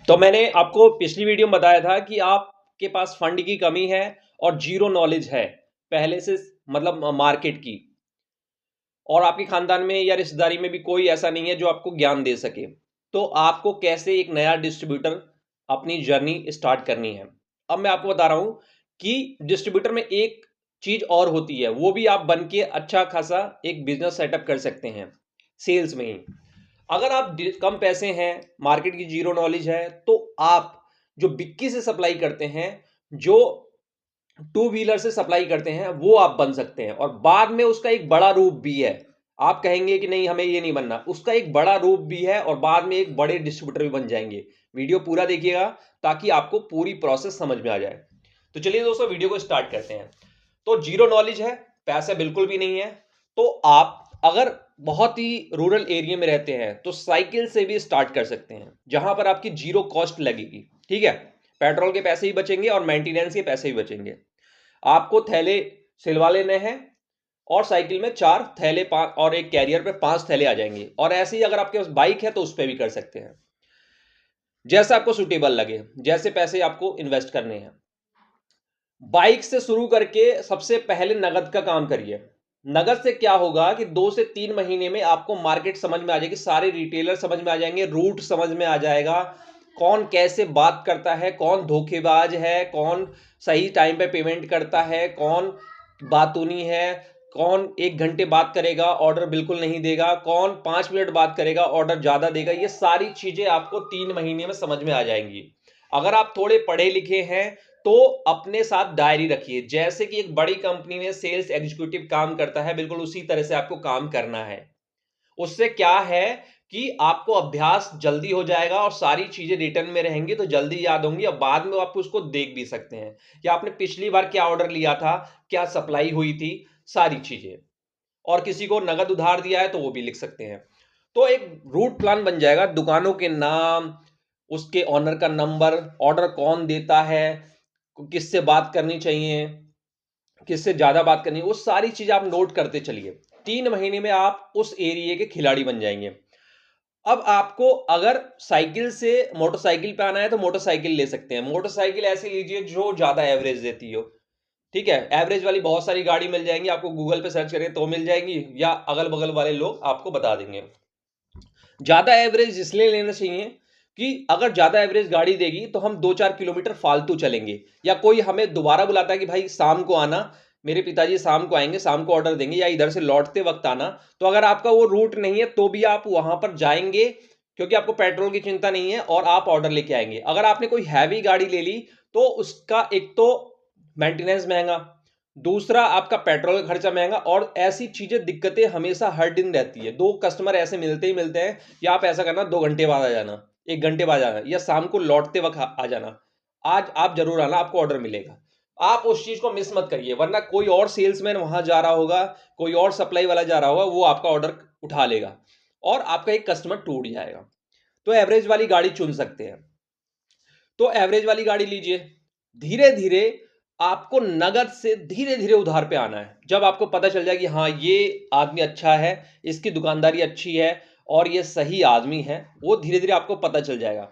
तो मैंने आपको पिछली वीडियो में बताया था कि आपके पास फंड की कमी है और जीरो नॉलेज है पहले से, मतलब मार्केट की, और आपके खानदान में या रिश्तेदारी में भी कोई ऐसा नहीं है जो आपको ज्ञान दे सके। तो आपको कैसे एक नया डिस्ट्रीब्यूटर अपनी जर्नी स्टार्ट करनी है। अब मैं आपको बता रहा हूं कि डिस्ट्रीब्यूटर में एक चीज और होती है, वो भी आप बन के अच्छा खासा एक बिजनेस सेटअप कर सकते हैं सेल्स में ही। अगर आप कम पैसे हैं, मार्केट की जीरो नॉलेज है, तो आप जो बिक्की से सप्लाई करते हैं, जो टू व्हीलर से सप्लाई करते हैं, वो आप बन सकते हैं। और बाद में उसका एक बड़ा रूप भी है। आप कहेंगे कि नहीं हमें ये नहीं बनना, उसका एक बड़ा रूप भी है और बाद में एक बड़े डिस्ट्रीब्यूटर भी बन जाएंगे। वीडियो पूरा देखिएगा ताकि आपको पूरी प्रोसेस समझ में आ जाए। तो चलिए दोस्तों, वीडियो को स्टार्ट करते हैं। तो जीरो नॉलेज है, पैसा बिल्कुल भी नहीं है, तो आप अगर बहुत ही रूरल एरिया में रहते हैं तो साइकिल से भी स्टार्ट कर सकते हैं, जहां पर आपकी जीरो कॉस्ट लगेगी। ठीक है, पेट्रोल के पैसे ही बचेंगे और मेंटेनेंस के पैसे भी बचेंगे। आपको थैले सिलवा लेने हैं और साइकिल में 4 थैले, 5, और एक कैरियर पे 5 थैले आ जाएंगे। और ऐसे ही अगर आपके पास बाइक है तो उस पर भी कर सकते हैं, जैसा आपको सुटेबल लगे, जैसे पैसे आपको इन्वेस्ट करने हैं। बाइक से शुरू करके सबसे पहले नगद का काम करिए। नगद से क्या होगा कि 2 से 3 महीने में आपको मार्केट समझ में आ जाएगी, सारे रिटेलर समझ में आ जाएंगे, रूट समझ में आ जाएगा, कौन कैसे बात करता है, कौन धोखेबाज है, कौन सही टाइम पे पेमेंट करता है, कौन बातूनी है, कौन 1 घंटे बात करेगा ऑर्डर बिल्कुल नहीं देगा, कौन 5 मिनट बात करेगा ऑर्डर ज्यादा देगा। ये सारी चीजें आपको 3 महीने में समझ में आ जाएंगी। अगर आप थोड़े पढ़े लिखे हैं तो अपने साथ डायरी रखिए, जैसे कि एक बड़ी कंपनी में सेल्स एग्जीक्यूटिव काम करता है, बिल्कुल उसी तरह से आपको काम करना है। उससे क्या है कि आपको अभ्यास जल्दी हो जाएगा और सारी चीजें रिटर्न में रहेंगी तो जल्दी याद होंगी, और बाद में आप उसको देख भी सकते हैं कि आपने पिछली बार क्या ऑर्डर लिया था, क्या सप्लाई हुई थी, सारी चीजें। और किसी को नगद उधार दिया है तो वो भी लिख सकते हैं। तो एक रूट प्लान बन जाएगा, दुकानों के नाम, उसके ऑनर का नंबर, ऑर्डर कौन देता है, किससे बात करनी चाहिए, किससे ज्यादा बात करनी है, वो सारी चीज आप नोट करते चलिए। 3 महीने में आप उस एरिया के खिलाड़ी बन जाएंगे। अब आपको अगर साइकिल से मोटरसाइकिल पे आना है तो मोटरसाइकिल ले सकते हैं। मोटरसाइकिल ऐसी लीजिए जो ज्यादा एवरेज देती हो। ठीक है, एवरेज वाली बहुत सारी गाड़ी मिल जाएंगी, आपको गूगल पे सर्च करें तो मिल जाएंगी, या अगल बगल वाले लोग आपको बता देंगे। ज्यादा एवरेज इसलिए लेना चाहिए कि अगर ज्यादा एवरेज गाड़ी देगी तो हम 2-4 किलोमीटर फालतू चलेंगे, या कोई हमें दोबारा बुलाता है कि भाई शाम को आना, मेरे पिताजी शाम को आएंगे, शाम को ऑर्डर देंगे, या इधर से लौटते वक्त आना। तो अगर आपका वो रूट नहीं है तो भी आप वहां पर जाएंगे, क्योंकि आपको पेट्रोल की चिंता नहीं है और आप ऑर्डर लेके आएंगे। अगर आपने कोई हैवी गाड़ी ले ली तो उसका एक तो मेंटेनेंस महंगा, दूसरा आपका पेट्रोल का खर्चा महंगा, और ऐसी चीजें दिक्कतें हमेशा हर दिन रहती है। 2 कस्टमर ऐसे मिलते ही मिलते हैं, या आप ऐसा करना 2 घंटे बाद आ जाना, 1 घंटे बाद आना, या शाम को लौटते वक्त आ जाना। आज आप जरूर आना, आपको ऑर्डर मिलेगा। आप उस चीज को मिस मत करिए, वरना कोई और सेल्समैन वहां जा रहा होगा, कोई और सप्लाई वाला जा रहा होगा, वो आपका ऑर्डर उठा लेगा और आपका एक कस्टमर टूट जाएगा। तो एवरेज वाली गाड़ी चुन सकते हैं, तो एवरेज वाली गाड़ी लीजिए। धीरे धीरे आपको नगद से धीरे धीरे उधार पे आना है। जब आपको पता चल जाए कि हाँ ये आदमी अच्छा है, इसकी दुकानदारी अच्छी है और ये सही आदमी है, वो धीरे धीरे आपको पता चल जाएगा।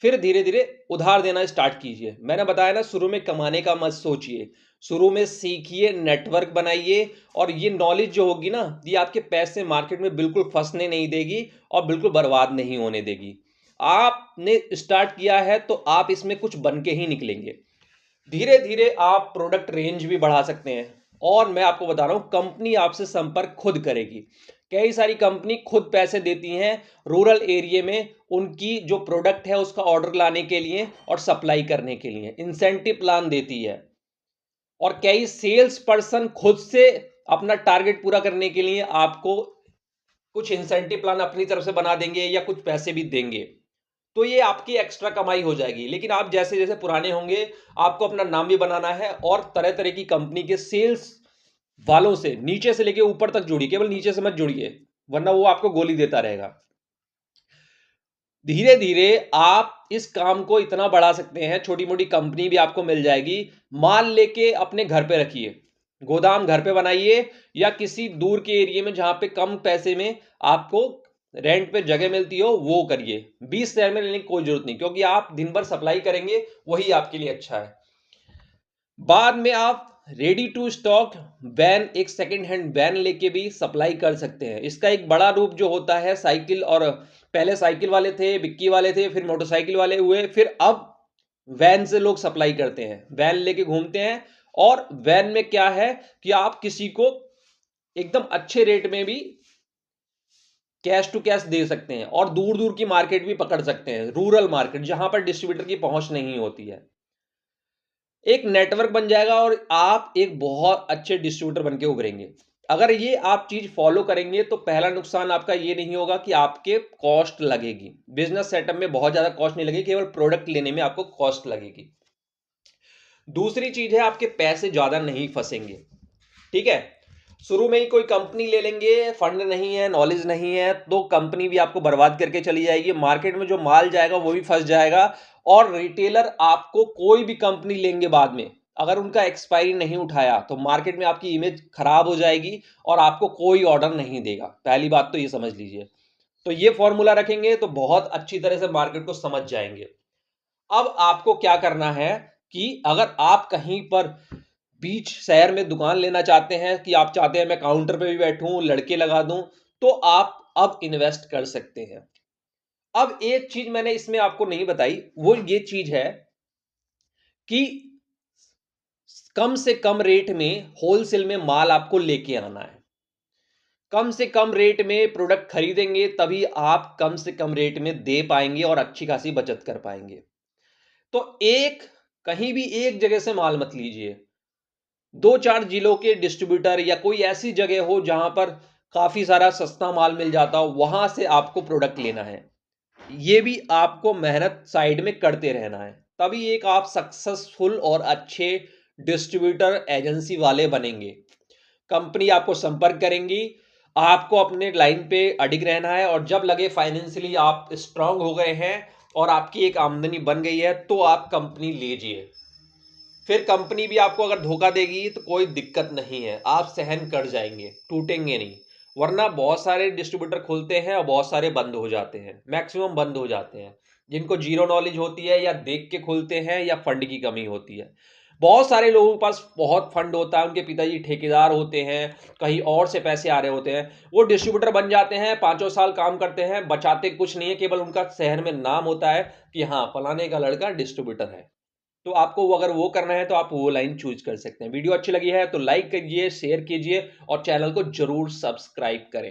फिर धीरे धीरे उधार देना स्टार्ट कीजिए। मैंने बताया ना, शुरू में कमाने का मत सोचिए, शुरू में सीखिए, नेटवर्क बनाइए, और ये नॉलेज जो होगी ना, ये आपके पैसे मार्केट में बिल्कुल फंसने नहीं देगी और बिल्कुल बर्बाद नहीं होने देगी। आपने स्टार्ट किया है तो आप इसमें कुछ बन के ही निकलेंगे। धीरे धीरे आप प्रोडक्ट रेंज भी बढ़ा सकते हैं, और मैं आपको बता रहा हूं कंपनी आपसे संपर्क खुद करेगी। कई सारी कंपनी खुद पैसे देती हैं रूरल एरिया में, उनकी जो प्रोडक्ट है उसका ऑर्डर लाने के लिए और सप्लाई करने के लिए इंसेंटिव प्लान देती है। और कई सेल्स पर्सन खुद से अपना टारगेट पूरा करने के लिए आपको कुछ इंसेंटिव प्लान अपनी तरफ से बना देंगे या कुछ पैसे भी देंगे। तो ये आपकी एक्स्ट्रा कमाई हो जाएगी। लेकिन आप जैसे जैसे पुराने होंगे, आपको अपना नाम भी बनाना है, और तरह तरह की कंपनी के सेल्स वालों से नीचे से लेके ऊपर तक जुड़िए, केवल नीचे से मत जुड़िए, वरना वो आपको गोली देता रहेगा। धीरे धीरे आप इस काम को इतना बढ़ा सकते हैं, छोटी मोटी कंपनी भी आपको मिल जाएगी। माल लेके अपने घर पे रखिए, गोदाम घर पे बनाइए, या किसी दूर के एरिया में जहां पे कम पैसे में आपको रेंट पे जगह मिलती हो वो करिए, 20 शहर में लेने की कोई जरूरत नहीं, क्योंकि आप दिन भर सप्लाई करेंगे वही आपके लिए अच्छा है। बाद में आप रेडी टू स्टॉक वैन, एक सेकेंड हैंड वैन लेके भी सप्लाई कर सकते हैं। इसका एक बड़ा रूप जो होता है साइकिल, और पहले साइकिल वाले थे, बिक्की वाले थे, फिर मोटरसाइकिल वाले हुए, फिर अब वैन से लोग सप्लाई करते हैं, वैन लेके घूमते हैं। और वैन में क्या है कि आप किसी को एकदम अच्छे रेट में भी कैश टू कैश दे सकते हैं, और दूर दूर की मार्केट भी पकड़ सकते हैं, रूरल मार्केट जहां पर डिस्ट्रीब्यूटर की पहुंच नहीं होती है। एक नेटवर्क बन जाएगा और आप एक बहुत अच्छे डिस्ट्रीब्यूटर बन के उभरेंगे। अगर ये आप चीज फॉलो करेंगे तो पहला नुकसान आपका ये नहीं होगा कि आपके कॉस्ट लगेगी, बिजनेस सेटअप में बहुत ज्यादा कॉस्ट नहीं लगेगी, केवल प्रोडक्ट लेने में आपको कॉस्ट लगेगी। दूसरी चीज है, आपके पैसे ज्यादा नहीं फंसेंगे। ठीक है, शुरू में ही कोई कंपनी ले लेंगे, फंड नहीं है, नॉलेज नहीं है, तो कंपनी भी आपको बर्बाद करके चली जाएगी, मार्केट में जो माल जाएगा वो भी फंस जाएगा। और रिटेलर आपको कोई भी कंपनी लेंगे बाद में, अगर उनका एक्सपायरी नहीं उठाया तो मार्केट में आपकी इमेज खराब हो जाएगी और आपको कोई ऑर्डर नहीं देगा। पहली बात तो ये समझ लीजिए। तो ये फॉर्मूला रखेंगे तो बहुत अच्छी तरह से मार्केट को समझ जाएंगे। अब आपको क्या करना है कि अगर आप कहीं पर बीच शहर में दुकान लेना चाहते हैं, कि आप चाहते हैं मैं काउंटर पे भी बैठूं, लड़के लगा दूं, तो आप अब इन्वेस्ट कर सकते हैं। अब एक चीज मैंने इसमें आपको नहीं बताई, वो ये चीज है कि कम से कम रेट में होलसेल में माल आपको लेके आना है। कम से कम रेट में प्रोडक्ट खरीदेंगे तभी आप कम से कम रेट में दे पाएंगे और अच्छी खासी बचत कर पाएंगे। तो एक, कहीं भी एक जगह से माल मत लीजिए, दो चार जिलों के डिस्ट्रीब्यूटर या कोई ऐसी जगह हो जहां पर काफी सारा सस्ता माल मिल जाता हो, वहां से आपको प्रोडक्ट लेना है। ये भी आपको मेहनत साइड में करते रहना है, तभी एक आप सक्सेसफुल और अच्छे डिस्ट्रीब्यूटर एजेंसी वाले बनेंगे। कंपनी आपको संपर्क करेंगी, आपको अपने लाइन पे अडिग रहना है, और जब लगे फाइनेंशियली आप स्ट्रांग हो गए हैं और आपकी एक आमदनी बन गई है तो आप कंपनी लीजिए। फिर कंपनी भी आपको अगर धोखा देगी तो कोई दिक्कत नहीं है, आप सहन कर जाएंगे, टूटेंगे नहीं। वरना बहुत सारे डिस्ट्रीब्यूटर खुलते हैं और बहुत सारे बंद हो जाते हैं, मैक्सिमम बंद हो जाते हैं, जिनको जीरो नॉलेज होती है या देख के खुलते हैं या फंड की कमी होती है। बहुत सारे लोगों के पास बहुत फंड होता है, उनके पिताजी ठेकेदार होते हैं, कहीं और से पैसे आ रहे होते हैं, वो डिस्ट्रीब्यूटर बन जाते हैं, 5 साल काम करते हैं, बचाते कुछ नहीं है, केवल उनका शहर में नाम होता है कि हाँ फलाने का लड़का डिस्ट्रीब्यूटर है। तो आपको अगर वो करना है तो आप वो लाइन चूज कर सकते हैं। वीडियो अच्छी लगी है तो लाइक कीजिए, शेयर कीजिए और चैनल को जरूर सब्सक्राइब करें।